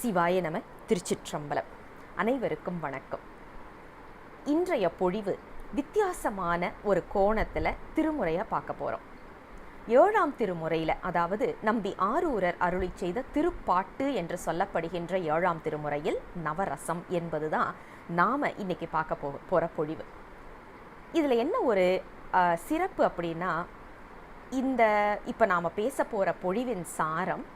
சிவாய நம. திருச்சிற்றம்பலம். அனைவருக்கும் வணக்கம். இன்றைய பொழிவு வித்தியாசமான ஒரு கோணத்தில் திருமுறையை பார்க்க போகிறோம். 7ஆம் திருமுறையில், அதாவது நம்பி ஆரூரர் அருளி செய்த திருப்பாட்டு என்று சொல்லப்படுகின்ற 7ஆம் திருமுறையில் நவரசம் என்பது தான் நாம் இன்னைக்கு பார்க்க போகிற பொழிவு. இதில் என்ன ஒரு சிறப்பு அப்படின்னா, இப்போ நாம் பேச போகிற பொழிவின் சாரம்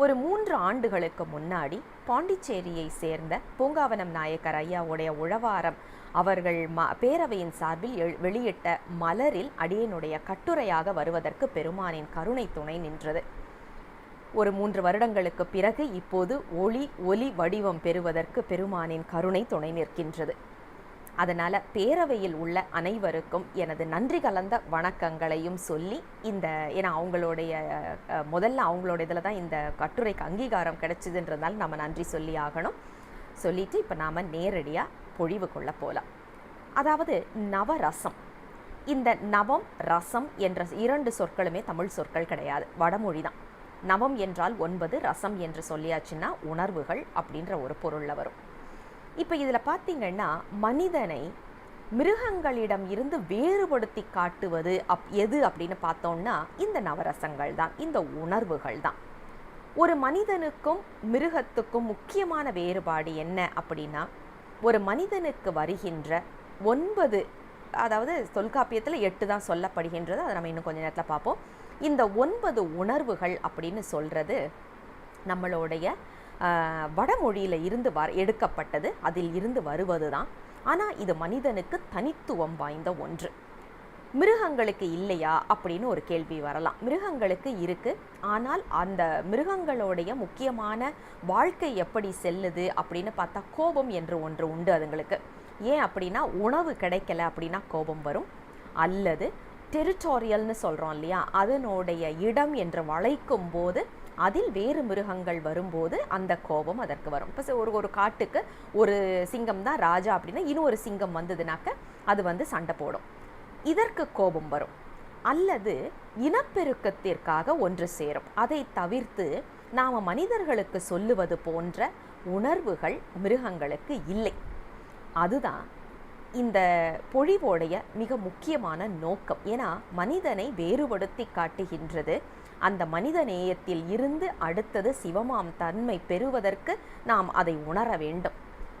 ஒரு 3 ஆண்டுகளுக்கு முன்னாடி பாண்டிச்சேரியை சேர்ந்த பூங்காவனம் நாயக்கர் ஐயாவுடைய உழவாரம் அவர்கள் பேரவையின் சார்பில் வெளியிட்ட மலரில் அடியனுடைய கட்டுரையாக வருவதற்கு பெருமானின் கருணை துணை நின்றது. ஒரு 3 வருடங்களுக்கு பிறகு இப்போது ஒலி வடிவம் பெறுவதற்கு பெருமானின் கருணை துணை நிற்கின்றது. அதனால் பேரவையில் உள்ள அனைவருக்கும் எனது நன்றி கலந்த வணக்கங்களையும் சொல்லி, ஏன்னா முதல்ல அவங்களோட இதில் தான் இந்த கட்டுரைக்கு அங்கீகாரம் கிடைச்சிதுன்றதால நம்ம நன்றி சொல்லி ஆகணும். சொல்லிட்டு இப்போ நாம் நேரடியாக பொழிவுக்குள்ள போகலாம். அதாவது நவரசம். இந்த நவம் ரசம் என்ற 2 சொற்களுமே தமிழ் சொற்கள் கிடையாது, வடமொழி தான். நவம் என்றால் 9, ரசம் என்று சொல்லியாச்சுன்னா உணர்வுகள் அப்படின்ற ஒரு பொருளில் வரும். இப்போ இதில் பார்த்தீங்கன்னா, மனிதனை மிருகங்களிடம் இருந்து வேறுபடுத்தி காட்டுவது எது அப்படின்னு பார்த்தோம்னா இந்த நவரசங்கள் தான், இந்த உணர்வுகள் தான். ஒரு மனிதனுக்கும் மிருகத்துக்கும் முக்கியமான வேறுபாடு என்ன அப்படின்னா, ஒரு மனிதனுக்கு வருகின்ற 9, அதாவது தொல்காப்பியத்தில் 8 தான் சொல்லப்படுகின்றது, அதை நம்ம இன்னும் கொஞ்சம் நேரத்தில் பார்ப்போம். இந்த 9 உணர்வுகள் அப்படின்னு சொல்கிறது நம்மளுடைய வடமொழியில் இருந்து எடுக்கப்பட்டது, அதில் இருந்து வருவது தான். ஆனால் இது மனிதனுக்கு தனித்துவம் வாய்ந்த ஒன்று. மிருகங்களுக்கு இல்லையா அப்படின்னு ஒரு கேள்வி வரலாம். மிருகங்களுக்கு இருக்குது, ஆனால் அந்த மிருகங்களுடைய முக்கியமான வாழ்க்கை எப்படி செல்லுது அப்படின்னு பார்த்தா கோபம் என்று ஒன்று உண்டு அதுங்களுக்கு. ஏன் அப்படின்னா, உணவு கிடைக்கல அப்படின்னா கோபம் வரும், அல்லது டெரிட்டோரியல்னு சொல்கிறோம் இல்லையா, அதனுடைய இடம் என்று வளைக்கும் போது அதில் வேறு மிருகங்கள் வரும்போது அந்த கோபம் அதற்கு வரும். இப்போ ஒரு காட்டுக்கு ஒரு சிங்கம் தான் ராஜா அப்படின்னா இன்னொரு சிங்கம் வந்ததுனாக்க அது சண்டை போடும், இதற்கு கோபம் வரும். அல்லது இனப்பெருக்கத்திற்காக ஒன்று சேரும். அதை தவிர்த்து நாம் மனிதர்களுக்கு சொல்லுவது போன்ற உணர்வுகள் மிருகங்களுக்கு இல்லை. அதுதான் இந்த பொழிவோடைய மிக முக்கியமான நோக்கம். ஏன்னா மனிதனை வேறுபடுத்தி காட்டுகின்றது. அந்த மனித நேயத்தில் இருந்து அடுத்தது சிவமாம் தன்மை பெறுவதற்கு நாம் அதை உணர வேண்டும்.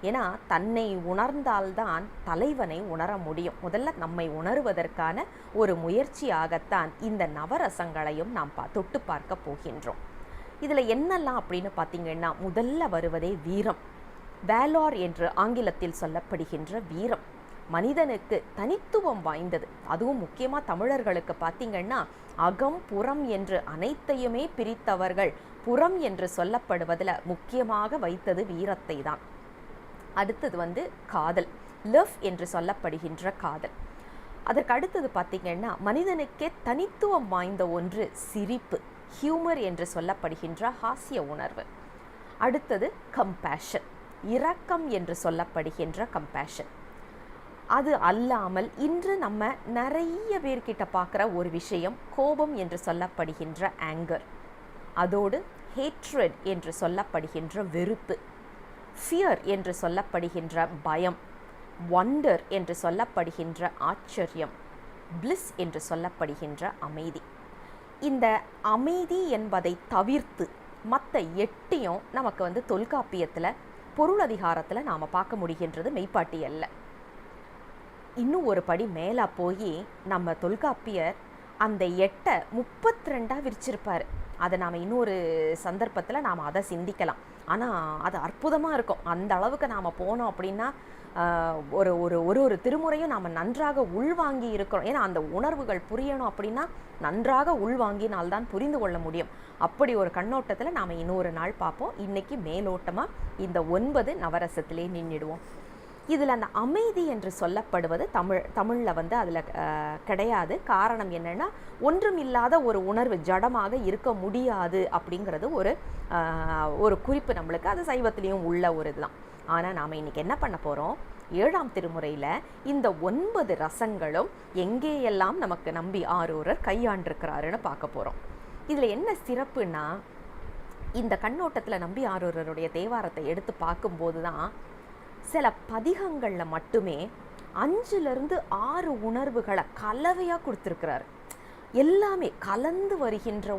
ஏன்னா தன்னை உணர்ந்தால்தான் தலைவனை உணர முடியும். முதல்ல நம்மை உணர்வதற்கான ஒரு முயற்சியாகத்தான் இந்த நவரசங்களையும் நாம் தொட்டு பார்க்க போகின்றோம். இதில் என்னெல்லாம் அப்படின்னு பார்த்தீங்கன்னா, முதல்ல வருவதே வீரம். வேலார் என்று ஆங்கிலத்தில் சொல்லப்படுகின்ற வீரம் மனிதனுக்கு தனித்துவம் வாய்ந்தது. அதுவும் முக்கியமாக தமிழர்களுக்கு பார்த்தீங்கன்னா, அகம் புறம் என்று அனைத்தையுமே பிரித்தவர்கள் புறம் என்று சொல்லப்படுவதில் முக்கியமாக வைத்தது வீரத்தை தான். அடுத்தது காதல், லவ் என்று சொல்லப்படுகின்ற காதல். அதற்கு அடுத்தது பார்த்தீங்கன்னா, மனிதனுக்கே தனித்துவம் வாய்ந்த ஒன்று சிரிப்பு, ஹியூமர் என்று சொல்லப்படுகின்ற ஹாஸ்ய உணர்வு. அடுத்தது கம்பேஷன், இரக்கம் என்று சொல்லப்படுகின்ற கம்பேஷன். அது அல்லாமல் இன்று நம்ம நிறைய பேர்கிட்ட பார்க்குற ஒரு விஷயம் கோபம் என்று சொல்லப்படுகின்ற ஆங்கர். அதோடு ஹேட்ரட் என்று சொல்லப்படுகின்ற வெறுப்பு, ஃபியர் என்று சொல்லப்படுகின்ற பயம், வண்டர் என்று சொல்லப்படுகின்ற ஆச்சரியம், பிளிஸ் என்று சொல்லப்படுகின்ற அமைதி. இந்த அமைதி என்பதை தவிர்த்து மற்ற 8ஐயும் நமக்கு தொல்காப்பியத்தில் பொருளதிகாரத்தில் நாம் பார்க்க முடிகின்றது, மெய்ப்பாட்டியல்ல. இன்னும் ஒரு படி மேலே போய் நம்ம தொல்காப்பியர் அந்த 8ஐ 32ஆக விரிச்சிருப்பார். அதை நாம் இன்னொரு சந்தர்ப்பத்தில் நாம் அதை சிந்திக்கலாம். ஆனால் அது அற்புதமாக இருக்கும். அந்த அளவுக்கு நாம் போனோம் அப்படின்னா ஒரு திருமுறையும் நாம் நன்றாக உள்வாங்கி இருக்கிறோம். ஏன்னா அந்த உணர்வுகள் புரியணும் அப்படின்னா நன்றாக உள்வாங்கினால்தான் புரிந்து கொள்ள முடியும். அப்படி ஒரு கண்ணோட்டத்தில் நாம் இன்னொரு நாள் பார்ப்போம். இன்றைக்கி மேலோட்டமாக இந்த 9 நவரசத்திலே நின்றுடுவோம். இதில் அந்த அமைதி என்று சொல்லப்படுவது தமிழில் அதில் கிடையாது. காரணம் என்னென்னா, ஒன்றும் இல்லாத ஒரு உணர்வு ஜடமாக இருக்க முடியாது அப்படிங்கிறது ஒரு குறிப்பு நம்மளுக்கு. அது சைவத்திலையும் உள்ள ஒரு இதுதான். ஆனால் நாம் இன்றைக்கி என்ன பண்ண போகிறோம், 7ஆம் திருமுறையில் இந்த 9 ரசங்களும் எங்கேயெல்லாம் நமக்கு நம்பி ஆரூரர் கையாண்டிருக்கிறாருன்னு பார்க்க போகிறோம். இதில் என்ன சிறப்புன்னா, இந்த கண்ணோட்டத்தில் நம்பி ஆரூரருடைய தேவாரத்தை எடுத்து பார்க்கும்போது தான் சில பதிகங்களில் மட்டுமே 5லிருந்து 6 உணர்வுகளை கலவையாக கொடுத்துருக்கிறாரு. எல்லாமே கலந்து வருகின்ற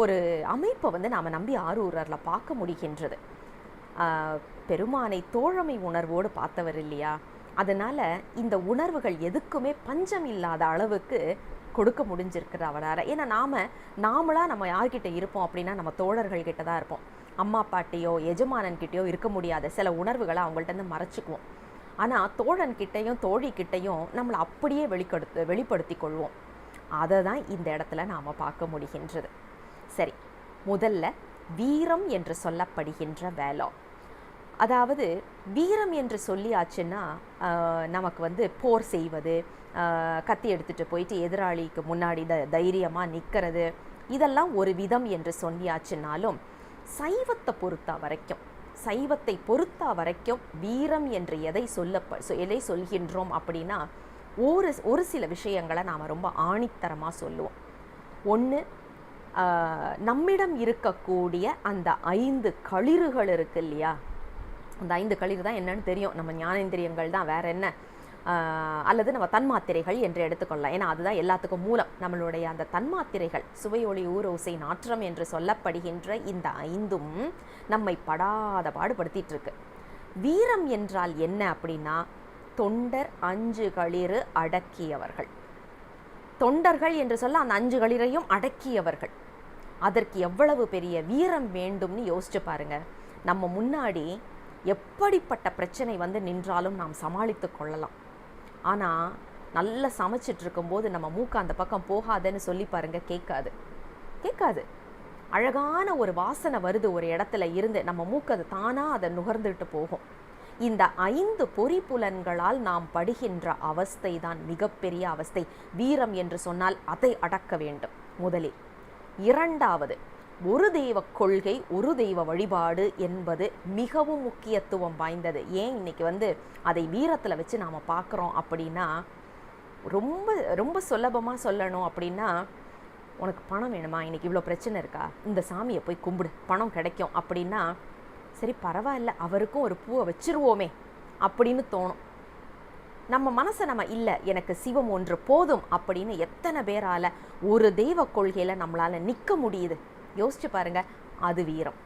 ஒரு அமைப்பை வந்து நாம் நம்பி ஆரூரரில் பார்க்க முடிகின்றது. பெருமானை தோழமை உணர்வோடு பார்த்தவர் இல்லையா, அதனால் இந்த உணர்வுகள் எதுக்குமே பஞ்சம் இல்லாத அளவுக்கு கொடுக்க முடிஞ்சிருக்கிற அவரால். ஏன்னா நாமளாக நம்ம யார்கிட்ட இருப்போம் அப்படின்னா நம்ம தோழர்கள்கிட்ட தான் இருப்போம். அம்மா அப்பாட்டையோ எஜமானன்கிட்டையோ இருக்க முடியாத சில உணர்வுகளை அவங்கள்ட்ட மறைச்சிக்குவோம். ஆனால் தோழன்கிட்டையும் தோழிக்கிட்டையும் நம்மளை அப்படியே வெளிப்படுத்தி கொள்வோம். அதை தான் இந்த இடத்துல நாம் பார்க்க முடிகின்றது. சரி, முதல்ல வீரம் என்று சொல்லப்படுகின்ற வேலை. அதாவது வீரம் என்று சொல்லியாச்சுன்னா நமக்கு வந்து போர் செய்வது, கத்தி எடுத்துகிட்டு போயிட்டு எதிராளிக்கு முன்னாடி தைரியமாக நிற்கிறது, இதெல்லாம் ஒரு விதம் என்று சொல்லியாச்சுன்னாலும் சைவத்தை பொறுத்த வரைக்கும் வீரம் என்று எதை சொல்கின்றோம் அப்படின்னா ஒரு சில விஷயங்களை நாம் ரொம்ப ஆணித்தரமாக சொல்லுவோம். ஒன்று, நம்மிடம் இருக்கக்கூடிய அந்த 5 களிறுகள் இருக்கு இல்லையா, அந்த 5 களிறு தான் என்னன்னு தெரியும், நம்ம ஞானேந்திரியங்கள் தான், வேற என்ன, அல்லது நம்ம தன்மாத்திரைகள் என்று எடுத்துக்கொள்ளலாம். ஏன்னா அதுதான் எல்லாத்துக்கும் மூலம். நம்மளுடைய அந்த தன்மாத்திரைகள் சுவையொளி ஊரோசை நாற்றம் என்று சொல்லப்படுகின்ற இந்த 5ம் நம்மை படாத பாடுபடுத்திட்டு இருக்கு. வீரம் என்றால் என்ன அப்படின்னா தொண்டர் 5 களிறு அடக்கியவர்கள். தொண்டர்கள் என்று சொல்ல அந்த 5 களிரையும் அடக்கியவர்கள். அதற்கு எவ்வளவு பெரிய வீரம் வேண்டும்னு யோசிச்சு பாருங்க. நம்ம முன்னாடி எப்படிப்பட்ட பிரச்சனை வந்து நின்றாலும் நாம் சமாளித்து கொள்ளலாம். ஆனால் நல்லா சமைச்சிட்டு இருக்கும்போது நம்ம மூக்கு அந்த பக்கம் போகாதுன்னு சொல்லி பாருங்க, கேட்காது. அழகான ஒரு வாசனை வருது ஒரு இடத்துல இருந்து, நம்ம மூக்கு அது தானாக அதை நுகர்ந்துட்டு போகும். இந்த 5 பொறிப்புலன்களால் நாம் படுகின்ற அவஸ்தை தான் மிகப்பெரிய அவஸ்தை. வீரம் என்று சொன்னால் அதை அடக்க வேண்டும் முதலில். இரண்டாவது, ஒரு தெய்வ கொள்கை, ஒரு தெய்வ வழிபாடு என்பது மிகவும் முக்கியத்துவம் வாய்ந்தது. ஏன் இன்னைக்கு வந்து அதை வீரத்தில் வச்சு நாம் பார்க்குறோம் அப்படின்னா, ரொம்ப ரொம்ப சுலபமாக சொல்லணும் அப்படின்னா, உனக்கு பணம் வேணுமா, இன்னைக்கு இவ்வளோ பிரச்சனை இருக்கா, இந்த சாமியை போய் கும்பிடு பணம் கிடைக்கும் அப்படின்னா, சரி பரவாயில்ல அவருக்கும் ஒரு பூவை வச்சிருவோமே அப்படின்னு தோணும். நம்ம மனசை இல்லை எனக்கு சிவம் ஒன்று போதும் அப்படின்னு எத்தனை பேரால் ஒரு தெய்வ கொள்கையில் நம்மளால் நிற்க முடியுது யோசிச்சு பாருங்க. அது வீரம்.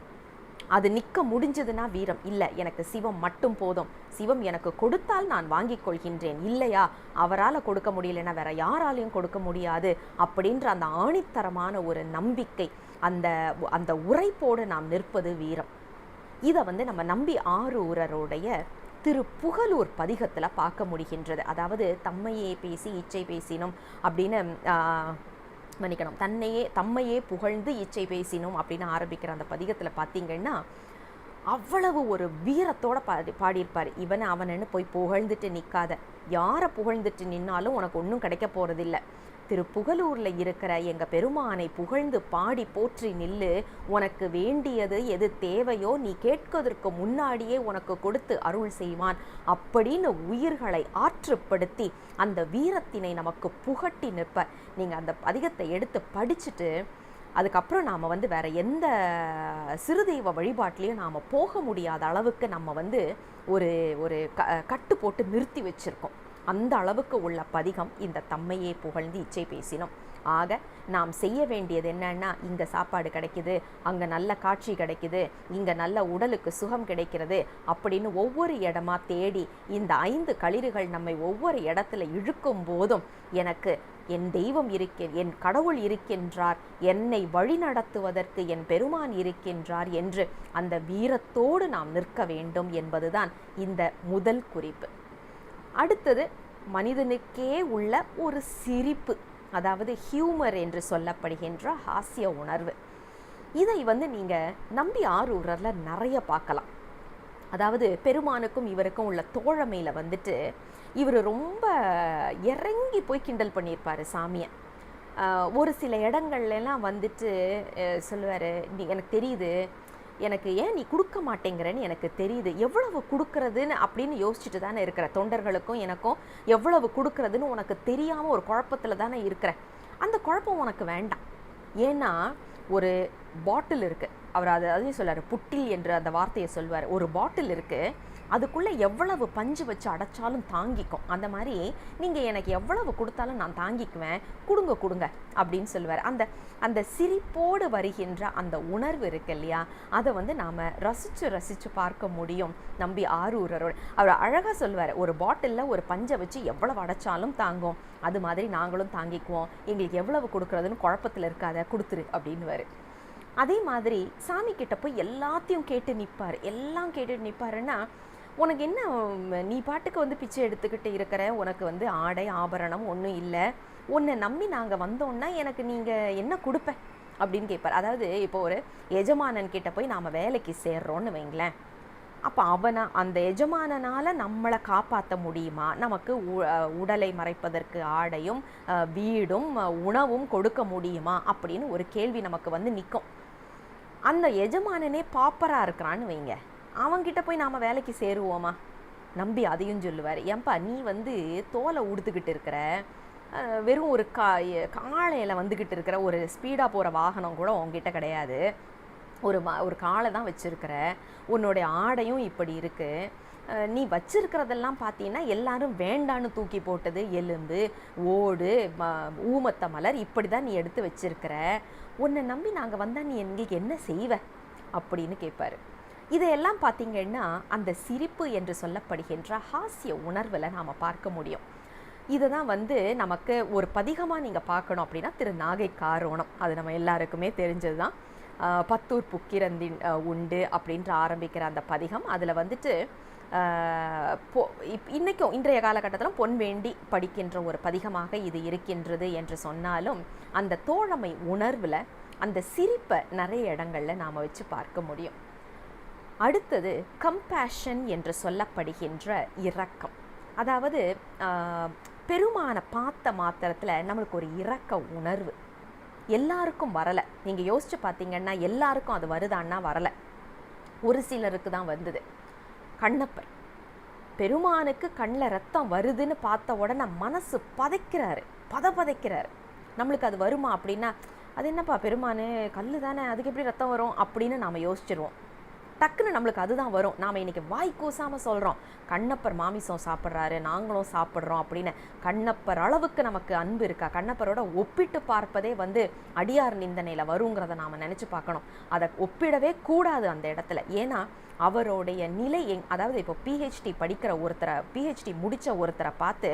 அது நிற்க முடிஞ்சதுன்னா வீரம். இல்லை எனக்கு சிவம் மட்டும் போதும், சிவம் எனக்கு கொடுத்தால் நான் வாங்கி கொள்கின்றேன், இல்லையா அவரால் கொடுக்க முடியலன்னா வேற யாராலையும் கொடுக்க முடியாது அப்படின்ற அந்த ஆணித்தரமான ஒரு நம்பிக்கை, அந்த உரைப்போடு நாம் நிற்பது வீரம். இதை வந்து நம்ம நம்பி ஆரூரருடைய திருப்புகலூர் பதிகத்தில் பார்க்க முடிகின்றது. அதாவது தம்மையே பேசி இச்சை பேசினோம் அப்படின்னு மன்னிக்கணும், தம்மையே புகழ்ந்து இச்சை பேசினோம் அப்படின்னு ஆரம்பிக்கிற அந்த பதிகத்தில் பார்த்தீங்கன்னா அவ்வளவு ஒரு வீரத்தோட பாடியிருப்பார். அவனன்னு போய் புகழ்ந்துட்டு நிற்காத, யாரை புகழ்ந்துட்டு நின்னாலும் உனக்கு ஒன்றும் கிடைக்க போகிறதில்லை. திருப்புகலூரில் இருக்கிற எங்கள் பெருமானை புகழ்ந்து பாடி போற்றி நில்லு, உனக்கு வேண்டியது எது தேவையோ நீ கேட்பதற்கு முன்னாடியே உனக்கு கொடுத்து அருள் செய்வான் அப்படின்னு உயிர்களை ஆற்றுப்படுத்தி அந்த வீரத்தினை நமக்கு புகட்டி நிற்ப. நீங்கள் அந்த பதிகத்தை எடுத்து படிச்சுட்டு அதுக்கப்புறம் நாம் வந்து வேற எந்த சிறுதெய்வ வழிபாட்டிலையும் நாம் போக முடியாத அளவுக்கு நம்ம வந்து ஒரு கட்டு போட்டு நிறுத்தி வச்சுருக்கோம். அந்த அளவுக்கு உள்ள பதிகம் இந்த தம்மையே புகழ்ந்து இச்சை பேசினோம். ஆக நாம் செய்ய வேண்டியது என்னன்னா, இங்கே சாப்பாடு கிடைக்குது, அங்கே நல்ல காட்சி கிடைக்குது, இங்கே நல்ல உடலுக்கு சுகம் கிடைக்கிறது அப்படின்னு ஒவ்வொரு இடமா தேடி இந்த 5 களிறுகள் நம்மை ஒவ்வொரு இடத்துல இழுக்கும் போதும் எனக்கு என் தெய்வம் என் கடவுள் இருக்கின்றார், என்னை வழி நடத்துவதற்கு என் பெருமான் இருக்கின்றார் என்று அந்த வீரத்தோடு நாம் நிற்க வேண்டும் என்பதுதான் இந்த முதல் குறிப்பு. அடுத்தது மனிதனுக்கே உள்ள ஒரு சிரிப்பு, அதாவது ஹியூமர் என்று சொல்லப்படுகின்ற ஹாஸ்ய உணர்வு. இதை வந்து நீங்கள் நம்பி ஆரூரரில் நிறைய பார்க்கலாம். அதாவது பெருமானுக்கும் இவருக்கும் உள்ள தோழமையில் வந்துட்டு இவர் ரொம்ப இறங்கி போய் கிண்டல் பண்ணியிருப்பார் சாமியை. ஒரு சில இடங்கள்லாம் வந்துட்டு சொல்லுவார், எனக்கு தெரியுது, எனக்கு ஏன் நீ கொடுக்க மாட்டேங்கிறன்னு எனக்கு தெரியுது, எவ்வளவு கொடுக்கறதுன்னு அப்படின்னு யோசிச்சுட்டு தானே இருக்கிற, தொண்டர்களுக்கும் எனக்கும் எவ்வளவு கொடுக்கறதுன்னு உனக்கு தெரியாமல் ஒரு குழப்பத்தில் தானே இருக்கிற, அந்த குழப்பம் உனக்கு வேண்டாம். ஏன்னா ஒரு பாட்டில் இருக்குது, அவர் அதையும் சொல்லுவார், புட்டில் என்று அந்த வார்த்தையை சொல்வார். ஒரு பாட்டில் இருக்குது, அதுக்குள்ளே எவ்வளவு பஞ்சு வச்சு அடைச்சாலும் தாங்கிக்கும். அந்த மாதிரி நீங்கள் எனக்கு எவ்வளவு கொடுத்தாலும் நான் தாங்கிக்குவேன், கொடுங்க கொடுங்க அப்படின்னு சொல்லுவார். அந்த அந்த சிரிப்போடு வருகின்ற அந்த உணர்வு இருக்கு இல்லையா, அதை வந்து நாம் ரசித்து பார்க்க முடியும் நம்பி ஆரூரரோடு. அவர் அழகாக சொல்லுவார், ஒரு பாட்டிலில் ஒரு பஞ்சை வச்சு எவ்வளவு அடைச்சாலும் தாங்கும், அது மாதிரி நாங்களும் தாங்கிக்குவோம், எங்களுக்கு எவ்வளவு கொடுக்குறதுன்னு குழப்பத்தில் இருக்காத, கொடுத்துரு அப்படின்னுவார். அதே மாதிரி சாமி கிட்ட போய் எல்லாத்தையும் கேட்டு நிற்பார். எல்லாம் கேட்டுட்டு நிற்பாருன்னா, உனக்கு என்ன, நீ பாட்டுக்கு வந்து பிச்சை எடுத்துக்கிட்டு இருக்கிற, உனக்கு வந்து ஆடை ஆபரணம் ஒன்றும் இல்லை, உன்னை நம்பி நாங்கள் வந்தோன்னா எனக்கு நீங்கள் என்ன கொடுப்ப அப்படின்னு கேட்பார். அதாவது இப்போ ஒரு எஜமானன் கிட்ட போய் நாம் வேலைக்கு சேர்றோன்னு வைங்களேன், அப்போ அந்த எஜமானனால் நம்மளை காப்பாற்ற முடியுமா, நமக்கு உடலை மறைப்பதற்கு ஆடையும் வீடும் உணவும் கொடுக்க முடியுமா அப்படின்னு ஒரு கேள்வி நமக்கு வந்து நிற்கும். அந்த எஜமானனே பாப்பராக இருக்கிறான்னு வைங்க, அவன்கிட்ட போய் நாம் வேலைக்கு சேருவோமா? நம்பி அதையும் சொல்லுவார், ஏன்பா நீ வந்து தோலை உடுத்துக்கிட்டு இருக்கிற, வெறும் ஒரு காளையில் வந்துக்கிட்டு இருக்கிற, ஒரு ஸ்பீடாக போகிற வாகனம் கூட உங்ககிட்ட கிடையாது, ஒரு காலை தான் வச்சுருக்கிற, உன்னுடைய ஆடையும் இப்படி இருக்குது, நீ வச்சிருக்கிறதெல்லாம் பார்த்தீங்கன்னா எல்லாரும் வேண்டான்னு தூக்கி போட்டது, எலும்பு ஓடு ஊமத்த மலர் இப்படி தான் நீ எடுத்து வச்சிருக்கிற, உன்னை நம்பி நாங்கள் வந்தால் நீ எங்களுக்கு என்ன செய்வ அப்படின்னு கேட்பாரு. இதையெல்லாம் பார்த்தீங்கன்னா அந்த சிரிப்பு என்று சொல்லப்படுகின்ற ஹாஸ்ய உணர்வில் நாம் பார்க்க முடியும். இதை தான் வந்து நமக்கு ஒரு பதிகமாக நீங்கள் பார்க்கணும் அப்படின்னா திரு நாகை காரோணம், அது நம்ம எல்லாருக்குமே தெரிஞ்சது தான். பத்தூர் புக்கிரந்தின் உண்டு அப்படின்ற ஆரம்பிக்கிற அந்த பதிகம், அதில் வந்துட்டு இன்றைக்கும் இன்றைய காலகட்டத்திலும் பொன் வேண்டி படிக்கின்ற ஒரு பதிகமாக இது இருக்கின்றது என்று சொன்னாலும், அந்த தோழமை உணர்வில் அந்த சிரிப்பை நிறைய இடங்களில் நாம் வச்சு பார்க்க முடியும். அடுத்தது கம்பேஷன் என்று சொல்லப்படுகின்ற இரக்கம். அதாவது பெருமானை பார்த்த மாத்திரத்தில் நம்மளுக்கு ஒரு இரக்க உணர்வு எல்லாருக்கும் வரலை. நீங்கள் யோசிச்சு பார்த்தீங்கன்னா எல்லாருக்கும் அது வருதான்னா வரலை, ஒரு சிலருக்கு தான் வந்தது. கண்ணப்பர் பெருமானுக்கு கண்ணில் ரத்தம் வருதுன்னு பார்த்த உடனே மனசு பதைக்கிறாரு. நம்மளுக்கு அது வருமா அப்படின்னா, அது என்னப்பா பெருமானு கல் தானே, அதுக்கு எப்படி ரத்தம் வரும் அப்படின்னு நாம் யோசிச்சிருவோம். டக்குன்னு நம்மளுக்கு அதுதான் வரும். நாம் இன்றைக்கி வாய் கூசாமல் சொல்கிறோம், கண்ணப்பர் மாமிசம் சாப்பிட்றாரு, நாங்களும் சாப்பிட்றோம் அப்படின்னு. கண்ணப்பர் அளவுக்கு நமக்கு அன்பு இருக்கா? கண்ணப்பரோட ஒப்பிட்டு பார்ப்பதே வந்து அடியார் நிந்தனையில் வருங்கிறத நாம் நினச்சி பார்க்கணும். அதை ஒப்பிடவே கூடாது அந்த இடத்துல. ஏன்னா அவருடைய நிலை அதாவது இப்போ பிஹெச்டி படிக்கிற ஒருத்தரை, பிஹெச்டி முடித்த ஒருத்தரை பார்த்து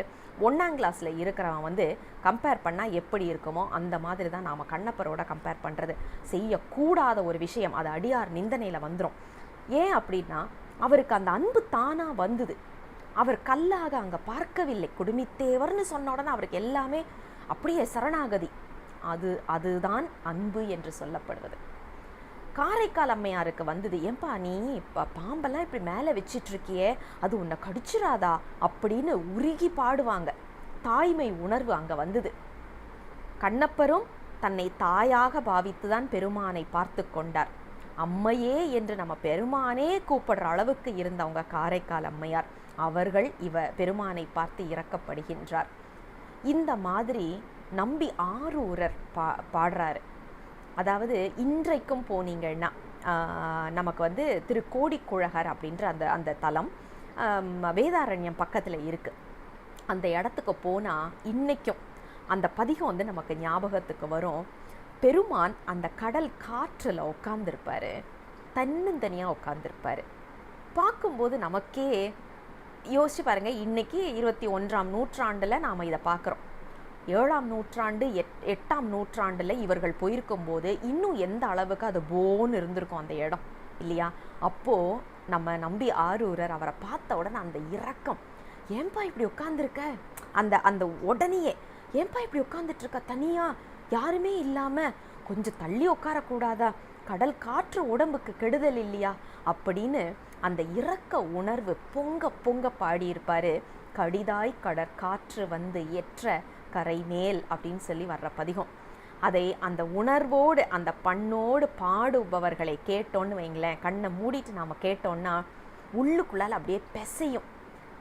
1ஆம் கிளாஸில் இருக்கிறவன் வந்து கம்பேர் பண்ணால் எப்படி இருக்குமோ அந்த மாதிரி தான் நாம் கண்ணப்பரோட கம்பேர் பண்ணுறது செய்யக்கூடாத ஒரு விஷயம். அது அடியார் நிந்தனையில் வந்துடும். ஏன் அப்படின்னா அவருக்கு அந்த அன்பு தானாக வந்தது. அவர் கல்லாக அங்கே பார்க்கவில்லை. குடுமித்தேவர்னு சொன்ன உடனே அவருக்கு எல்லாமே அப்படியே சரணாகதி. அதுதான் அன்பு என்று சொல்லப்படுவது. காரைக்கால் அம்மையாருக்கு வந்தது, ஏன்பா நீ பாம்பெல்லாம் இப்படி மேலே வச்சிட்ருக்கியே, அது உன்னை கடிச்சிடாதா அப்படின்னு உருகி பாடுவாங்க. தாய்மை உணர்வு அங்கே வந்தது. கண்ணப்பரும் தன்னை தாயாக பாவித்து தான் பெருமானை பார்த்து கொண்டார். அம்மையே என்று நம்ம பெருமானே கூப்பிடுற அளவுக்கு இருந்தவங்க காரைக்கால் அம்மையார். அவர்கள் பெருமானை பார்த்து இரக்கப்படுகின்றார். இந்த மாதிரி நம்பி ஆரூரர் பாடுறாரு. அதாவது இன்றைக்கும் போனீங்கன்னா நமக்கு வந்து திரு கோடிக்குழகர் அப்படின்ற அந்த தலம் வேதாரண்யம் பக்கத்தில் இருக்குது. அந்த இடத்துக்கு போனால் இன்றைக்கும் அந்த பதிகம் வந்து நமக்கு ஞாபகத்துக்கு வரும். பெருமான் அந்த கடல் காற்றில் உட்காந்துருப்பார், தன்னந்தனியாக உட்காந்துருப்பார். பார்க்கும்போது நமக்கே யோசிச்சு பாருங்கள், இன்றைக்கி 21ஆம் நூற்றாண்டில் நாம் இதை பார்க்குறோம். 7ஆம் நூற்றாண்டு 8ஆம் நூற்றாண்டில் இவர்கள் போயிருக்கும்போது இன்னும் எந்த அளவுக்கு அது போன்னு இருந்திருக்கும் அந்த இடம் இல்லையா? அப்போது நம்ம நம்பி ஆரூரர் அவரை பார்த்த உடனே அந்த இரக்கம், ஏன்பா இப்படி உட்காந்துருக்க, அந்த உடனேயே ஏன்பா இப்படி உட்காந்துட்ருக்க, தனியாக யாருமே இல்லாமல் கொஞ்சம் தள்ளி உட்காரக்கூடாதா, கடல் காற்று உடம்புக்கு கெடுதல் இல்லையா அப்படின்னு அந்த இரக்க உணர்வு பொங்க பொங்க பாடியிருப்பார். கடிதாய் கடற்காற்று வந்து ஏற்ற கரை மேல் அப்படின்னு சொல்லி வர்ற பதிகம். அதை அந்த உணர்வோடு அந்த பண்ணோடு பாடுபவர்களை கேட்டோன்னு வைங்களேன், கண்ணை மூடிட்டு நாம் கேட்டோன்னா உள்ளுக்குள்ளால் அப்படியே பெசையும்.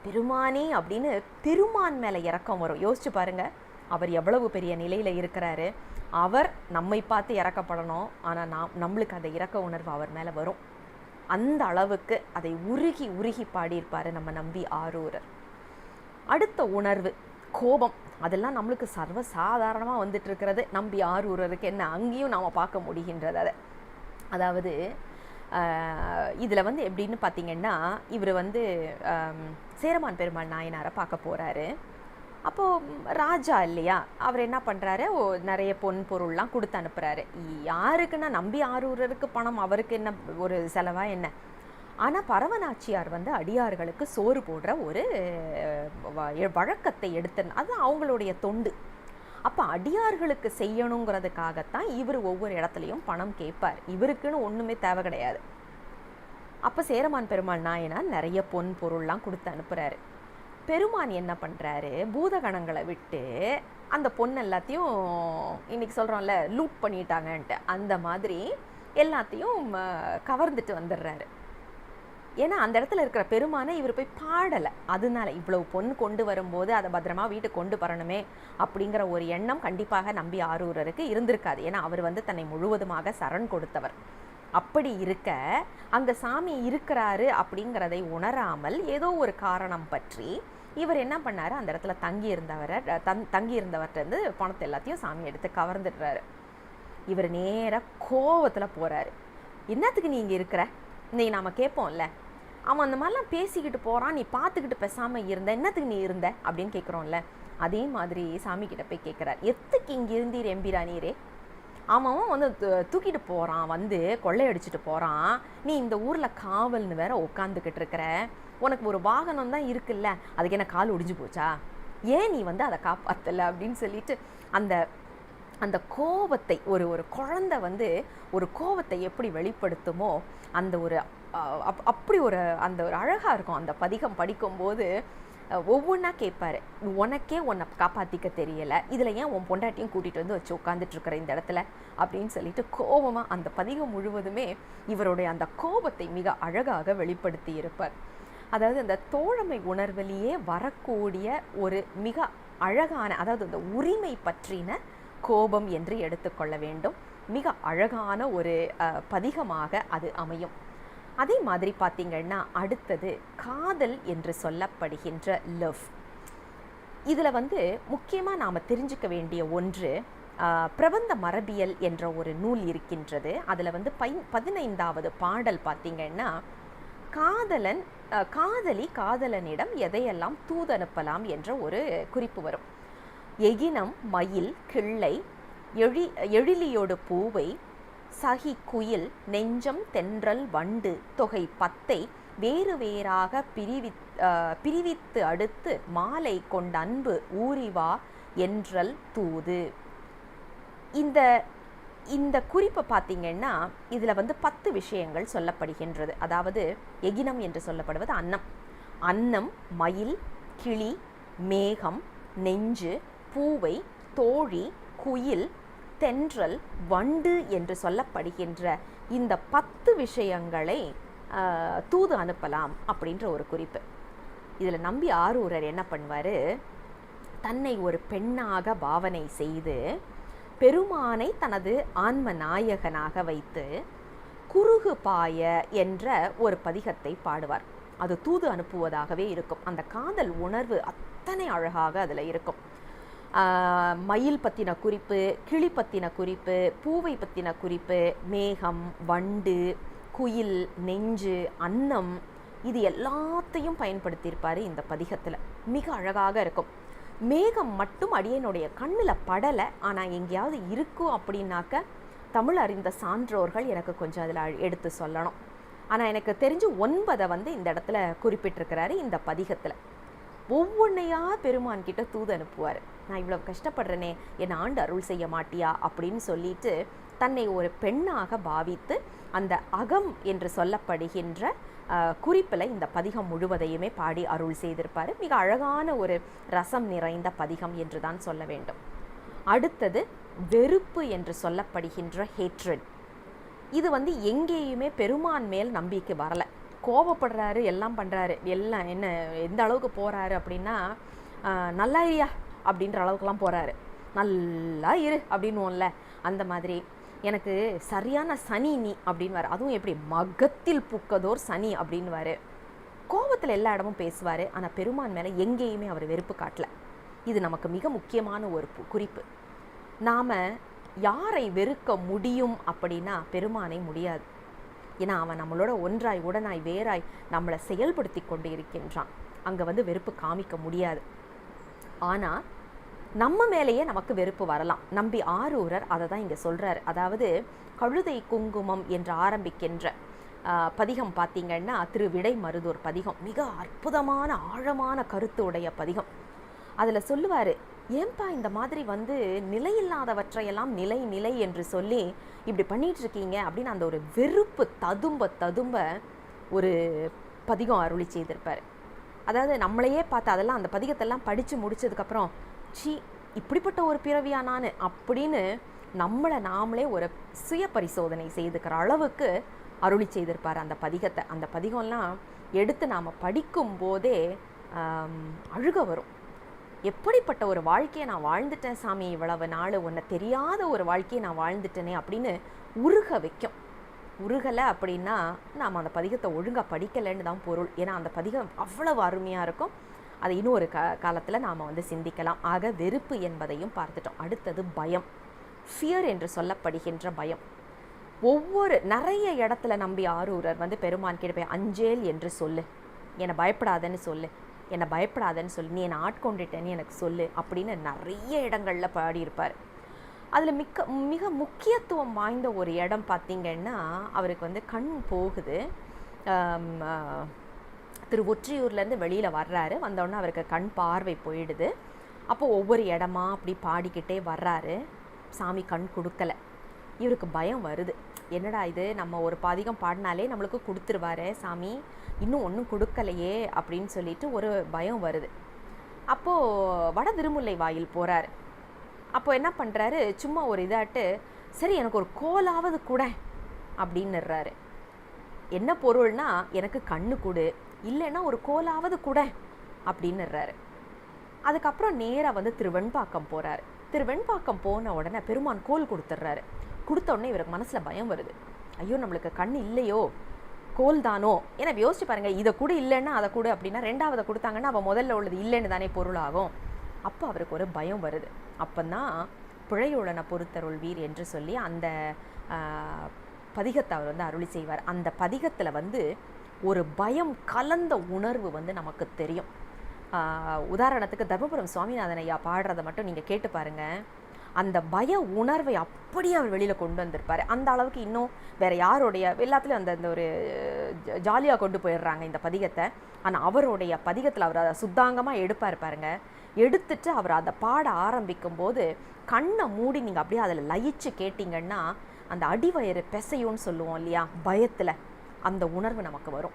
பெருமானே அப்படின்னு பெருமான் மேலே இறக்கம் வரும். யோசிச்சு பாருங்கள், அவர் எவ்வளவு பெரிய நிலையில் இருக்கிறாரு. அவர் நம்மை பார்த்து இறக்கப்படணும், ஆனால் நம்மளுக்கு அந்த இரக்க உணர்வு அவர் மேலே வரும். அந்த அளவுக்கு அதை உருகி உருகி பாடியிருப்பார் நம்ம நம்பி ஆரூரர். அடுத்த உணர்வு கோபம். அதெல்லாம் நம்மளுக்கு சர்வ சாதாரணமாக வந்துட்டு இருக்கிறது. நம்பி ஆரூரருக்கு என்ன அங்கேயும் நாம் பார்க்க முடிகின்றது. அதாவது இதில் வந்து எப்படின்னு பார்த்தீங்கன்னா, இவர் வந்து சேரமான் பெருமாள் நாயனாரை பார்க்க போகிறாரு. அப்போது ராஜா இல்லையா, அவர் என்ன பண்ணுறாரு, நிறைய பொன் பொருள்லாம் கொடுத்து அனுப்புகிறாரு. யாருக்குன்னா நம்பி ஆரூரருக்கு பணம், அவருக்கு என்ன ஒரு செலவாக என்ன. ஆனால் பரவநாச்சியார் வந்து அடியார்களுக்கு சோறு போடுற ஒரு வழக்கத்தை அது அவங்களுடைய தொண்டு. அப்போ அடியார்களுக்கு செய்யணுங்கிறதுக்காகத்தான் இவர் ஒவ்வொரு இடத்துலையும் பணம் கேட்பார். இவருக்குன்னு ஒன்றுமே தேவை கிடையாது. அப்போ சேரமான் பெருமாள் நாயனார் நிறைய பொன் பொருள்லாம் கொடுத்து அனுப்புகிறாரு. பெருமான் என்ன பண்ணுறாரு, பூதகணங்களை விட்டு அந்த பொண்ணு எல்லாத்தையும் இன்றைக்கி சொல்கிறோம்ல லூட் பண்ணிட்டாங்கன்ட்டு, அந்த மாதிரி எல்லாத்தையும் கவர்ந்துட்டு வந்துடுறாரு. ஏன்னா அந்த இடத்துல இருக்கிற பெருமானை இவர் போய் பாடலை. அதனால இவ்வளவு பொண்ணு கொண்டு வரும்போது அதை பத்திரமா வீட்டுக்கு கொண்டு வரணுமே அப்படிங்கிற ஒரு எண்ணம் கண்டிப்பாக நம்பி ஆரூரருக்கு இருந்திருக்காது. ஏன்னா அவர் வந்து தன்னை முழுவதுமாக சரண் கொடுத்தவர். அப்படி இருக்க அங்கே சாமி இருக்கிறாரு அப்படிங்கிறதை உணராமல் ஏதோ ஒரு காரணம் பற்றி இவர் என்ன பண்ணாரு, அந்த இடத்துல தங்கியிருந்தவர்கிட்ட பணத்தை எல்லாத்தையும் சாமி எடுத்து கவர்ந்துடுறாரு. இவர் நேராக கோவத்தில் போகிறாரு. என்னத்துக்கு நீ இங்கே இருக்கிற, இன்னைக்கு நாம் கேட்போம்ல, அவன் அந்த மாதிரிலாம் பேசிக்கிட்டு போகிறான், நீ பார்த்துக்கிட்டு பேசாமல் இருந்த, என்னத்துக்கு நீ இருந்த அப்படின்னு கேட்குறோம்ல. அதே மாதிரி சாமி கிட்ட போய் கேட்குறார், எத்துக்கு இங்கே இருந்தீர் எம்பிரானீரே, அவன் வந்து தூக்கிட்டு போகிறான், வந்து கொள்ளையடிச்சிட்டு போகிறான், நீ இந்த ஊரில் காவல்னு வேற உட்காந்துக்கிட்டு இருக்கிற, உனக்கு ஒரு வாகனம் தான் இருக்குல்ல, அதுக்கு என்ன கால் ஒடிஞ்சு போச்சா, ஏன் நீ வந்து அதை காப்பாற்றலை அப்படின்னு சொல்லிட்டு அந்த அந்த கோபத்தை ஒரு குழந்தை வந்து ஒரு கோபத்தை எப்படி வெளிப்படுத்துமோ அந்த ஒரு அப்படி ஒரு அந்த ஒரு அழகாக இருக்கும். அந்த பதிகம் படிக்கும்போது ஒவ்வொன்றா கேட்பாரு, உனக்கே உன்னை காப்பாற்றிக்க தெரியலை, இதில் ஏன் உன் பொண்டாட்டியும் கூட்டிகிட்டு வந்து வச்சு உட்காந்துட்ருக்கிற இந்த இடத்துல அப்படின்னு சொல்லிட்டு கோபமாக அந்த பதிகம் முழுவதுமே இவருடைய அந்த கோபத்தை மிக அழகாக வெளிப்படுத்தி இருப்பார். அதாவது அந்த தோழமை உணர்விலேயே வரக்கூடிய ஒரு மிக அழகான, அதாவது அந்த உரிமை பற்றின கோபம் என்று எடுத்துக்கொள்ள வேண்டும். மிக அழகான ஒரு பதிகமாக அது அமையும். அதே மாதிரி பார்த்தீங்கன்னா அடுத்தது காதல் என்று சொல்லப்படுகின்ற லவ். இதில் வந்து முக்கியமாக நாம் தெரிஞ்சுக்க வேண்டிய ஒன்று, பிரபந்த மரபியல் என்ற ஒரு நூல் இருக்கின்றது. அதில் வந்து 15வது பாடல் பார்த்தீங்கன்னா, காதலி காதலனிடம் எதையெல்லாம் தூதனுப்பலாம் என்ற ஒரு குறிப்பு வரும். எகினம் மயில் கிள்ளை எழிலியோடு பூவை சகி குயில் நெஞ்சம் தென்றல் வண்டு தொகை 10 வேறு வேறாக பிரிவித்து அடுத்து மாலை கொண்ட அன்பு ஊறிவா என்றல் தூது. இந்த குறிப்பை பார்த்தீங்கன்னா இதில் வந்து 10 விஷயங்கள் சொல்லப்படுகின்றது. அதாவது எகினம் என்று சொல்லப்படுவது அன்னம் மயில் கிளி மேகம் நெஞ்சு பூவை தோழி குயில் தென்றல் வண்டு என்று சொல்லப்படுகின்ற இந்த 10 விஷயங்களை தூது அனுப்பலாம் அப்படின்ற ஒரு குறிப்பு. இதில் நம்பி ஆரூரர் என்ன பண்ணுவார், தன்னை ஒரு பெண்ணாக பாவனை செய்து பெருமானை தனது ஆன்ம நாயகனாக வைத்து குறுகு பாய என்ற ஒரு பதிகத்தை பாடுவார். அது தூது அனுப்புவதாகவே இருக்கும். அந்த காதல் உணர்வு அத்தனை அழகாக அதில் இருக்கும். மயில் பற்றின குறிப்பு, கிளி பற்றின குறிப்பு, பூவை பற்றின குறிப்பு, மேகம் வண்டு குயில் நெஞ்சு அன்னம், இது எல்லாத்தையும் பயன்படுத்தியிருப்பார் இந்த பதிகத்தில். மிக அழகாக இருக்கும். மேகம் மட்டும் அடியனுடைய கண்ணில் படலை, ஆனால் எங்கேயாவது இருக்கும் அப்படின்னாக்க தமிழ் அறிந்த சான்றோர்கள் எனக்கு கொஞ்சம் அதில் எடுத்து சொல்லணும். ஆனால் எனக்கு தெரிஞ்சு 9 வந்து இந்த இடத்துல குறிப்பிட்டிருக்கிறாரு இந்த பதிகத்தில். ஒவ்வொன்றையா பெருமான் கிட்ட தூது அனுப்புவார். நான் இவ்வளவு கஷ்டப்படுறேனே, என் ஆண்டு அருள் செய்ய மாட்டியா அப்படின்னு சொல்லிட்டு தன்னை ஒரு பெண்ணாக பாவித்து அந்த அகம் என்று சொல்லப்படுகின்ற குறிப்பில் இந்த பதிகம் முழுவதையுமே பாடி அருள் செய்திருப்பார். மிக அழகான ஒரு ரசம் நிறைந்த பதிகம் என்று தான் சொல்ல வேண்டும். அடுத்தது வெறுப்பு என்று சொல்லப்படுகின்ற ஹேட்ரட். இது வந்து எங்கேயுமே பெருமான் மேல் நம்பிக்கை வரலை. கோபப்படுறாரு, எல்லாம் பண்ணுறாரு, எல்லாம் என்ன எந்த அளவுக்கு போகிறாரு அப்படின்னா, நல்லா இல்லையா அப்படின்ற அளவுக்குலாம் போகிறாரு. நல்லா இரு அப்படின்னுவோம்ல, அந்த மாதிரி எனக்கு சரியான சனி நீ அப்படின்வார். அதுவும் எப்படி, மகத்தில் புக்கதோர் சனி அப்படின்வார். கோபத்தில் எல்லா இடமும் பேசுவார். ஆனால் பெருமான் மேலே எங்கேயுமே அவர் வெறுப்பு காட்டல. இது நமக்கு மிக முக்கியமான ஒரு குறிப்பு. நாம் யாரை வெறுக்க முடியும் அப்படின்னா பெருமானை முடியாது. ஏன்னா அவன் நம்மளோட ஒன்றாய் உடனாய் வேறாய் நம்மளை செயல்படுத்தி கொண்டு இருக்கின்றான். அங்கே வெறுப்பு காமிக்க முடியாது. ஆனால் நம்ம மேலேயே நமக்கு வெறுப்பு வரலாம். நம்பி ஆரூரர் அதை தான் இங்கே சொல்கிறார். அதாவது கழுதை குங்குமம் என்று ஆரம்பிக்கின்ற பதிகம் பார்த்திங்கன்னா திருவிடை மருதூர் பதிகம் மிக அற்புதமான ஆழமான கருத்து உடைய பதிகம். அதில் சொல்லுவார், ஏன்பா இந்த மாதிரி நிலையில்லாதவற்றையெல்லாம் நிலை நிலை என்று சொல்லி இப்படி பண்ணிட்டு இருக்கீங்க அப்படின்னு அந்த ஒரு வெறுப்பு ததும்ப ஒரு பதிகம் அருளி செய்திருப்பார். அதாவது நம்மளையே பார்த்து அதெல்லாம் அந்த பதிகத்தெல்லாம் படித்து முடித்ததுக்கப்புறம் சி இப்படிப்பட்ட ஒரு பிறவியா நான் அப்படின்னு நம்மளை நாமளே ஒரு சுய பரிசோதனை செய்துக்கிற அளவுக்கு அருளி செய்திருப்பார் அந்த பதிகத்தை. அந்த பதிகம்லாம் எடுத்து நாம் படிக்கும் போதே அழுக வரும். எப்படிப்பட்ட ஒரு வாழ்க்கையை நான் வாழ்ந்துட்டேன் சாமி, இவ்வளவு நாள் உன்னை தெரியாத ஒரு வாழ்க்கையை நான் வாழ்ந்துட்டேனே அப்படின்னு உருக வைக்கும். உருகலை அப்படின்னா நாம் அந்த பதிகத்தை ஒழுங்காக படிக்கலைன்னு தான் பொருள். ஏன்னா அந்த பதிகம் அவ்வளவு அருமையாக இருக்கும். அதை இன்னும் ஒரு காலத்தில் நாம் சிந்திக்கலாம். ஆக வெறுப்பு என்பதையும் பார்த்துட்டோம். அடுத்தது பயம், ஃபியர் என்று சொல்லப்படுகின்ற பயம். நிறைய இடத்துல நம்பி ஆரூரர் பெருமான் கிட்ட போய் அஞ்சேல் என்று சொல்லு, என்னை பயப்படாதன்னு சொல்லு, என்னை பயப்படாதன்னு சொல்லு, நீ என்னை ஆட்கொண்டுட்டேன்னு எனக்கு சொல்லு அப்படின்னு நிறைய இடங்களில் பாடியிருப்பார். அதில் மிக முக்கியத்துவம் வாய்ந்த ஒரு இடம் பார்த்திங்கன்னா அவருக்கு கண் போகுது. ஒற்றியூர்லேருந்து வெளியில் வர்றாரு. வந்தோடனே அவருக்கு கண் பார்வை போயிடுது. அப்போது ஒவ்வொரு இடமா அப்படி பாடிக்கிட்டே வர்றாரு. சாமி கண் கொடுக்கலை. இவருக்கு பயம் வருது. என்னடா இது, நம்ம ஒரு பதிகம் பாடினாலே நம்மளுக்கு கொடுத்துருவாரே சாமி, இன்னும் ஒன்றும் கொடுக்கலையே அப்படின்னு சொல்லிட்டு ஒரு பயம் வருது. அப்போது வட திருமுல்லை வாயில் போகிறாரு. அப்போது என்ன பண்ணுறாரு, சும்மா ஒரு இதாட்டு சரி எனக்கு ஒரு கோலாவது கூட அப்படின்னுறாரு. என்ன பொருள்னா எனக்கு கண்ணு கொடு, இல்லைன்னா ஒரு கோலாவது கூட அப்படின்னுறாரு. அதுக்கப்புறம் நேராக திருவெண்பாக்கம் போகிறாரு. திருவெண்பாக்கம் போன உடனே பெருமான் கோல் கொடுத்துட்றாரு. கொடுத்த உடனே இவருக்கு மனசில் பயம் வருது. ஐயோ நம்மளுக்கு கண் இல்லையோ, கோல் தானோ. ஏன்னா யோசிச்சு பாருங்கள், இதை கூட இல்லைன்னா அதை கூட அப்படின்னா ரெண்டாவதை கொடுத்தாங்கன்னா அவள் முதல்ல உள்ளது இல்லைன்னு தானே பொருளாகும். அப்போ அவருக்கு ஒரு பயம் வருது. அப்போதான் பிழையுடன பொறுத்தருள்வீர் என்று சொல்லி அந்த பதிகத்தை அவர் அருளி செய்வார். அந்த பதிகத்தில் ஒரு பயம் கலந்த உணர்வு நமக்கு தெரியும். உதாரணத்துக்கு தர்மபுரம் சுவாமிநாதன் ஐயா பாடுறதை மட்டும் நீங்கள் கேட்டு பாருங்கள். அந்த பய உணர்வை அப்படியே அவர் வெளியில் கொண்டு வந்திருப்பார். அந்த அளவுக்கு இன்னும் வேறு யாருடைய எல்லாத்துலேயும் அந்த ஒரு ஜாலியாக கொண்டு போயிடுறாங்க இந்த பதிகத்தை. ஆனால் அவருடைய பதிகத்தில் அவர் அதை சுத்தாங்கமாக எடுப்பார் பாருங்க. எடுத்துட்டு அவர் அதை பாட ஆரம்பிக்கும் போது கண்ணை மூடி நீங்கள் அப்படியே அதில் லயிச்சு கேட்டிங்கன்னா அந்த அடிவயிறு பெசையும்னு சொல்லுவோம் இல்லையா, பயத்தில் அந்த உணர்வு நமக்கு வரும்.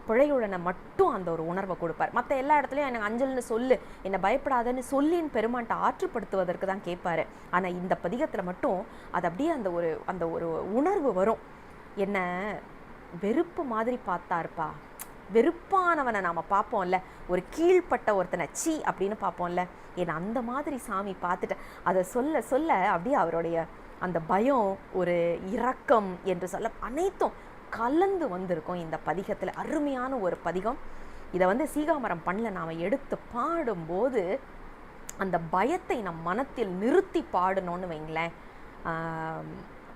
பிழையுடனை மட்டும் அந்த ஒரு உணர்வை கொடுப்பார். மற்ற எல்லா இடத்துலையும் எனக்கு அஞ்சல்னு சொல்லு, என்னை பயப்படாதன்னு சொல்லின்னு பெருமான்ட்ட ஆற்றுப்படுத்துவதற்கு தான் கேட்பாரு. ஆனால் இந்த பதிகத்தில் மட்டும் அது அப்படியே அந்த ஒரு உணர்வு வரும். என்ன வெறுப்பு மாதிரி பார்த்தாருப்பா, வெறுப்பானவனை நாம் பார்ப்போம்ல, ஒரு கீழ்ப்பட்ட ஒருத்தனை சீ அப்படின்னு பார்ப்போம்ல, ஏன்னா அந்த மாதிரி சாமி பார்த்துட்டு அதை சொல்ல சொல்ல அப்படியே அவருடைய அந்த பயம், ஒரு இரக்கம் என்று சொல்ல அனைத்தும் கலந்து வந்திருக்கும் இந்த பதிகத்தில். அருமையான ஒரு பதிகம். இதை சீகாமரம் பண்ணில் நாம் எடுத்து பாடும்போது அந்த பயத்தை நம் மனத்தில் நிறுத்தி பாடணும்னு வைங்களேன்,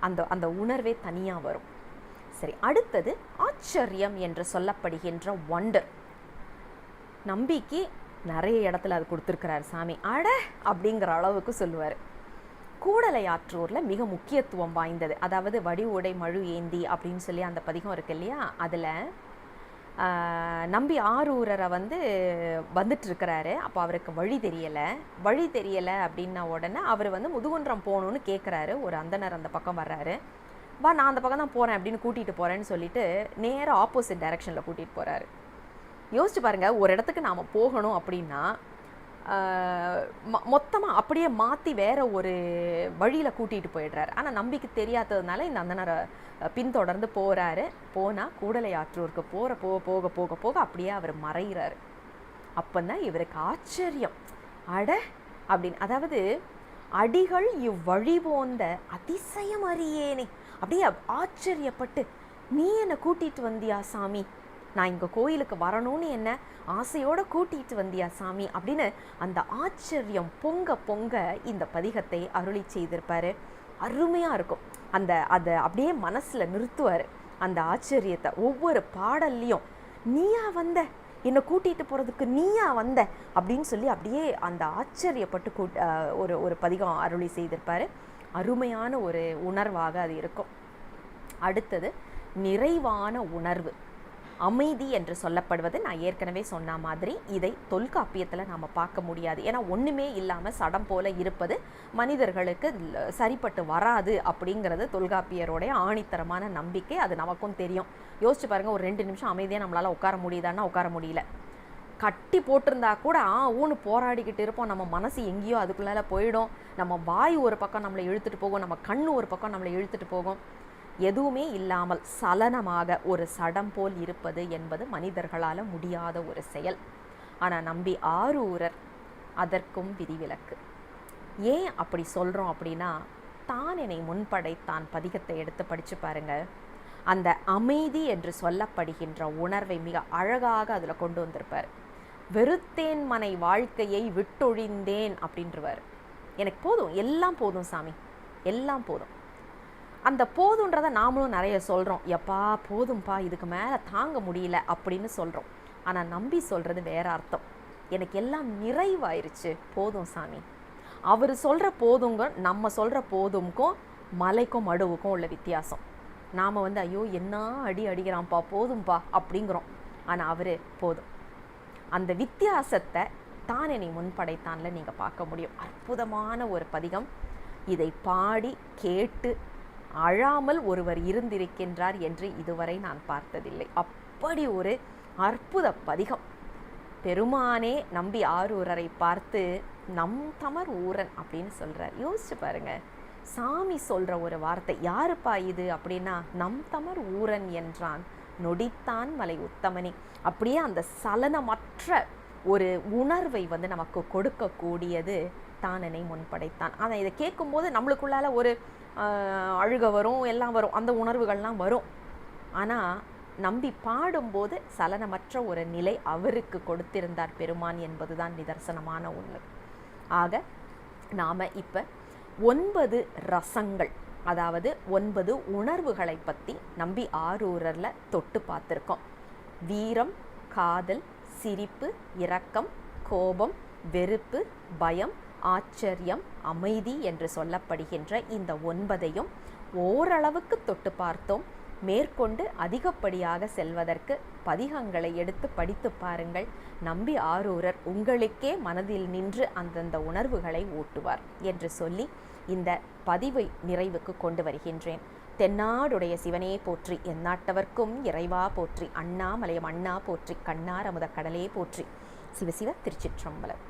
அந்த அந்த உணர்வே தனியாக வரும். சரி, அடுத்தது ஆச்சரியம் என்று சொல்லப்படுகின்ற ஒண்டர். நம்பிக்கை நிறைய இடத்துல அது கொடுத்துருக்கிறார் சாமி. அட அப்படிங்கிற அளவுக்கு சொல்லுவார். கூடலையாற்றூரில் மிக முக்கியத்துவம் வாய்ந்தது, அதாவது வடி உடை மழு ஏந்தி அப்படின்னு சொல்லி அந்த பதிகம் இருக்கு இல்லையா, அதில் நம்பி ஆரூரரை வந்துட்டுருக்கிறாரு. அப்போ அவருக்கு வழி தெரியலை அப்படின்ன உடனே அவர் முதுகுன்றம் போகணுன்னு கேட்குறாரு. ஒரு அந்தனர் அந்த பக்கம் வர்றாரு. வா நான் அந்த பக்கம் தான் போகிறேன் அப்படின்னு கூட்டிகிட்டு போகிறேன்னு சொல்லிட்டு நேராக ஆப்போசிட் டைரெக்ஷனில் கூட்டிகிட்டு போகிறாரு. யோசிச்சு பாருங்கள், ஒரு இடத்துக்கு நாம் போகணும் அப்படின்னா மொத்தமாக அப்படியே மாற்றி வேற ஒரு வழியில் கூட்டிகிட்டு போயிடுறாரு. ஆனால் நம்பிக்கை தெரியாததுனால இந்த அந்தனரை பின்தொடர்ந்து போகிறாரு. போனால் கூடலையாற்றூருக்கு போக போக போக அப்படியே அவர் மறைகிறாரு. அப்போதான் இவருக்கு ஆச்சரியம். அட அப்படின்னு, அதாவது அடிகள் இவ்வழி போந்த அதிசயம் அறியேனே. அப்படியே ஆச்சரியப்பட்டு, நீ என்னை கூட்டிட்டு வந்தியா சாமி, நான் இங்கே கோயிலுக்கு வரணும்னு என்ன ஆசையோடு கூட்டிகிட்டு வந்தியா சாமி அப்படின்னு அந்த ஆச்சரியம் பொங்க பொங்க இந்த பதிகத்தை அருளி செய்திருப்பார். அருமையாக இருக்கும். அதை அப்படியே மனசில் நிறுத்துவார். அந்த ஆச்சரியத்தை ஒவ்வொரு பாடல்லையும், நீயா வந்த, என்னை கூட்டிகிட்டு போகிறதுக்கு நீயா வந்த அப்படின்னு சொல்லி அப்படியே அந்த ஆச்சரியப்பட்டு ஒரு பதிகம் அருளி செய்திருப்பார். அருமையான ஒரு உணர்வாக அது இருக்கும். அடுத்தது நிறைவான உணர்வு, அமைதி என்று சொல்லப்படுவது. நான் ஏற்கனவே சொன்ன மாதிரி இதை தொல்காப்பியத்தில் நாம் பார்க்க முடியாது. ஏன்னா ஒன்றுமே இல்லாமல் சடம் போல இருப்பது மனிதர்களுக்கு சரிப்பட்டு வராது அப்படிங்கிறது தொல்காப்பியருடைய ஆணித்தரமான நம்பிக்கை. அது நமக்கும் தெரியும். யோசிச்சு பாருங்கள், ஒரு 2 நிமிஷம் அமைதியாக நம்மளால் உட்கார முடியுதான்னா உட்கார முடியல. கட்டி போட்டிருந்தா கூட ஊன்னு போராடிக்கிட்டு இருப்போம். நம்ம மனசு எங்கேயோ அதுக்குள்ளால போயிடும். நம்ம வாய் ஒரு பக்கம் நம்மளை இழுத்துட்டு போகும், நம்ம கண் ஒரு பக்கம் நம்மளை இழுத்துட்டு போகும். எதுவுமே இல்லாமல் சலனமாக ஒரு சடம் போல் இருப்பது என்பது மனிதர்களால் முடியாத ஒரு செயல். ஆனால் நம்பி ஆரூரர் அதற்கும் விதிவிலக்கு. ஏன் அப்படி சொல்கிறோம் அப்படின்னா, தான் என்னை முன்படைத்தான் பதிகத்தை எடுத்து படித்து பாருங்க. அந்த அமைதி என்று சொல்லப்படுகின்ற உணர்வை மிக அழகாக அதில் கொண்டு வந்திருப்பார். வெறுத்தேன் மனை வாழ்க்கையை விட்டொழிந்தேன் அப்படின்றவர். எனக்கு போதும், எல்லாம் போதும் சாமி, எல்லாம் போதும். அந்த போதுன்றதை நாமளும் நிறைய சொல்கிறோம். எப்பா போதும்பா, இதுக்கு மேலே தாங்க முடியல அப்படின்னு சொல்கிறோம். ஆனால் நம்பி சொல்கிறது வேற அர்த்தம். எனக்கு எல்லாம் நிறைவாயிருச்சு, போதும் சாமி. அவர் சொல்கிற போதுங்க நம்ம சொல்கிற போதும்க்கும் மலைக்கும் மடுவுக்கும் உள்ள வித்தியாசம். நாம் ஐயோ என்ன அடிக்கிறான்ப்பா, போதும்பா அப்படிங்கிறோம். ஆனால் அவர் போதும். அந்த வித்தியாசத்தை தான் என்னை முன்படைத்தான்ல நீங்கள் பார்க்க முடியும். அற்புதமான ஒரு பதிகம். இதை பாடி கேட்டு அழாமல் ஒருவர் இருந்திருக்கின்றார் என்று இதுவரை நான் பார்த்ததில்லை. அப்படி ஒரு அற்புத பதிகம். பெருமானே நம்பி ஆரூரரை பார்த்து நம் தமர் ஊரன் அப்படின்னு சொல்கிறார். யோசிச்சு பாருங்க, சாமி சொல்கிற ஒரு வார்த்தை. யாருப்பா இது அப்படின்னா, நம் தமர் ஊரன் என்றான் நொடித்தான் மலை உத்தமனே. அப்படியே அந்த சலனமற்ற ஒரு உணர்வை நமக்கு கொடுக்கக்கூடியது தானனை முன்படைத்தான். ஆனால் இதை கேட்கும்போது நம்மளுக்குள்ளால ஒரு அழுக வரும், எல்லாம் வரும், அந்த உணர்வுகள்லாம் வரும். ஆனால் நம்பி பாடும்போது சலனமற்ற ஒரு நிலை அவருக்கு கொடுத்திருந்தார் பெருமான் என்பதுதான் நிதர்சனமான உண்மை. ஆக நாம் இப்போ 9 ரசங்கள், அதாவது 9 உணர்வுகளை பற்றி நம்பி ஆரூரரில் தொட்டு பார்த்துருக்கோம். வீரம், காதல், சிரிப்பு, இரக்கம், கோபம், வெறுப்பு, பயம், ஆச்சரியம், அமைதி என்று சொல்லப்படுகின்ற இந்த 9ஐயும் ஓரளவுக்கு தொட்டு பார்த்தோம். மேற்கொண்டு அதிகப்படியாக செல்வதற்கு பதிகங்களை எடுத்து படித்து பாருங்கள். நம்பி ஆரூரர் உங்களுக்கே மனதில் நின்று அந்தந்த உணர்வுகளை ஊட்டுவார் என்று சொல்லி இந்த பதிவை நிறைவுக்கு கொண்டு வருகின்றேன். தென்னாடுடைய சிவனே போற்றி, எந்நாட்டவர்க்கும் இறைவா போற்றி, அண்ணாமலையம் அண்ணா போற்றி, கண்ணார் அமுத கடலே போற்றி. சிவசிவ திருச்சிற்றம்பலம்.